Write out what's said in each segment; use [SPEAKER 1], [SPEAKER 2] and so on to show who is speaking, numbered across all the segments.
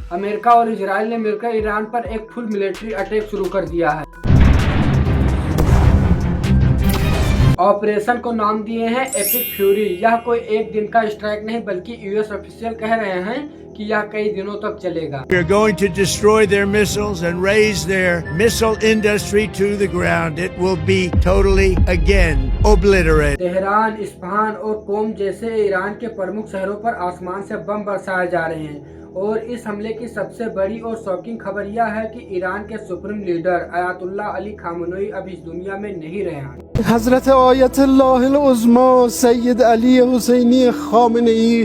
[SPEAKER 1] America और Israel ने मिलकर ईरान पर एक फुल मिलिट्री अटैक शुरू कर दिया है। ऑपरेशन को नाम दिए हैं एपिक फ्यूरी। यह कोई एक दिन का स्ट्राइक नहीं बल्कि यूएस ऑफिशियल कह रहे हैं कि यह कई दिनों तक चलेगा।
[SPEAKER 2] We are going to destroy their missiles and raise their missile industry to the ground. It will be totally again obliterated.
[SPEAKER 1] Tehran, Isfahan और कोम जैसे ईरान के प्रमुख शहरों पर आसमान से बम बरसाए जा रहे हैं और इस हमले की सबसे बड़ी और शॉकिंग खबर यह है कि ईरान के supreme leader Ayatollah Ali Khamenei अब इस दुनिया में नहीं रहे हैं।
[SPEAKER 3] हजरत आयतुल्लाह उज़्मा सैयद अली हुसैनी खामेनेई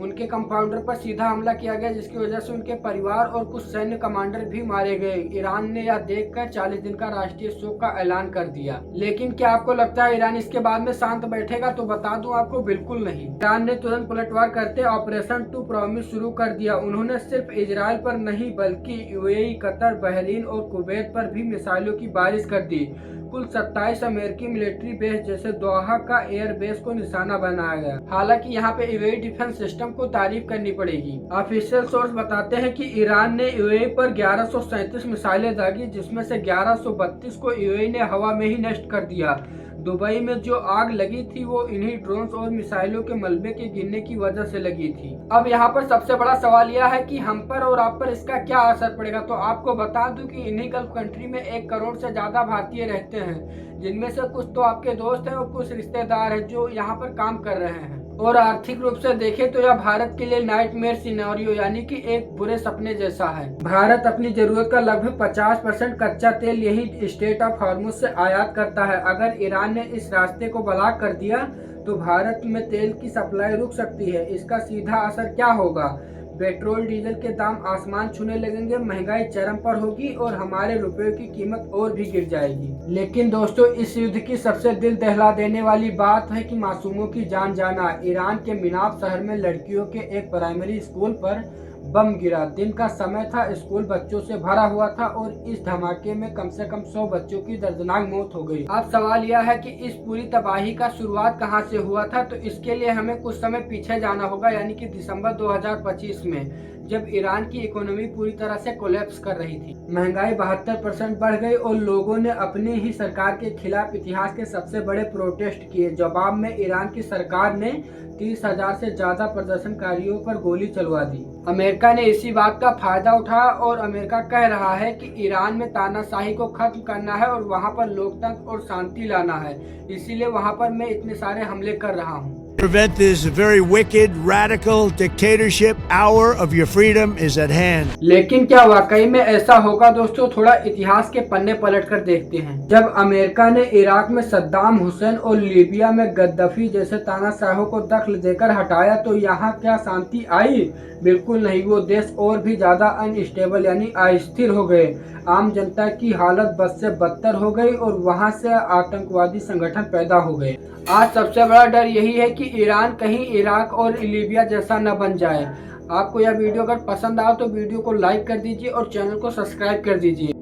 [SPEAKER 1] उनके कंपाउंडर पर सीधा हमला किया गया जिसकी वजह से उनके परिवार और कुछ सैन्य कमांडर भी मारे गए। ईरान ने यह देखकर 40 दिन का राष्ट्रीय शोक का ऐलान कर दिया। लेकिन क्या आपको लगता है ईरान इसके बाद में शांत बैठेगा? तो बता दूं आपको, बिल्कुल नहीं। ईरान ने तुरंत पलटवार करते ऑपरेशन टू प्रॉमिस शुरू कर दिया। उन्होंने सिर्फ इजराइल पर नहीं बल्कि यूएई, कतर, बहरीन और कुवैत पर भी मिसाइलों की बारिश कर दी। कुल 27 अमेरिकी मिलिट्री बेस जैसे दोहा का एयर बेस को निशाना बनाया गया। हालांकि यहाँ पे यूएई डिफेंस सिस्टम को तारीफ करनी पड़ेगी। ऑफिशियल सोर्स बताते हैं कि ईरान ने यूएई पर 1137 मिसाइलें दागी जिसमें से 1132 को यूएई ने हवा में ही नष्ट कर दिया। दुबई में जो आग लगी थी वो इन्हीं ड्रोन्स और मिसाइलों के मलबे के गिरने की वजह से लगी थी। अब यहाँ पर सबसे बड़ा सवाल यह है कि हम पर और आप पर इसका क्या असर पड़ेगा। तो आपको बता दूं कि इन्हीं गल्फ कंट्री में 1 करोड़ से ज्यादा भारतीय रहते हैं, जिनमें से कुछ तो आपके दोस्त हैं और कुछ रिश्तेदार हैं जो यहाँ पर काम कर रहे हैं। और आर्थिक रूप से देखें तो यह भारत के लिए नाइटमेयर सिनेरियो यानी कि एक बुरे सपने जैसा है। भारत अपनी जरूरत का लगभग 50% कच्चा तेल यही स्टेट ऑफ हॉर्मुज से आयात करता है। अगर ईरान ने इस रास्ते को ब्लॉक कर दिया तो भारत में तेल की सप्लाई रुक सकती है। इसका सीधा असर क्या होगा? पेट्रोल डीजल के दाम आसमान छूने लगेंगे, महंगाई चरम पर होगी और हमारे रुपए की कीमत और भी गिर जाएगी। लेकिन दोस्तों, इस युद्ध की सबसे दिल दहला देने वाली बात है कि मासूमों की जान जाना। ईरान के मिनाब शहर में लड़कियों के एक प्राइमरी स्कूल पर बम गिरा। दिन का समय था, स्कूल बच्चों से भरा हुआ था और इस धमाके में कम से कम 100 बच्चों की दर्दनाक मौत हो गई। अब सवाल यह है कि इस पूरी तबाही का शुरुआत कहां से हुआ था? तो इसके लिए हमें कुछ समय पीछे जाना होगा, यानी कि दिसंबर 2025 में, जब ईरान की इकोनॉमी पूरी तरह से कोलैप्स कर रही थी। महंगाई 72% बढ़ गई और लोगों ने अपनी ही सरकार के खिलाफ इतिहास के सबसे बड़े प्रोटेस्ट किए। जवाब में ईरान की सरकार ने 30,000 से ज्यादा प्रदर्शनकारियों पर गोली चलवा दी। अमेरिका ने इसी बात का फायदा उठाया और अमेरिका कह रहा है कि ईरान में तानाशाही को खत्म करना है और वहां पर लोकतंत्र और शांति लाना है, इसीलिए वहां पर मैं इतने सारे हमले कर रहा हूँ।
[SPEAKER 2] Prevent this very wicked, radical dictatorship. Hour of your freedom is at hand.
[SPEAKER 1] लेकिन क्या वाकई में ऐसा होगा दोस्तों? थोड़ा इतिहास के पन्ने पलट कर देखते हैं। जब अमेरिका ने इराक में सद्दाम हुसैन और लीबिया में गद्दाफी जैसे तानाशाहों को दखल देकर हटाया तो यहाँ क्या शांति आई? बिल्कुल नहीं। वो देश और भी ज्यादा अनस्टेबल यानी अस्थिर हो गए। आम जनता की हालत बद से बदतर हो गई और वहां से आतंकवादी संगठन पैदा हो गए। आज सबसे बड़ा डर यही है कि ईरान कहीं इराक और लीबिया जैसा न बन जाए। आपको यह वीडियो अगर पसंद आए तो वीडियो को लाइक कर दीजिए और चैनल को सब्सक्राइब कर दीजिए।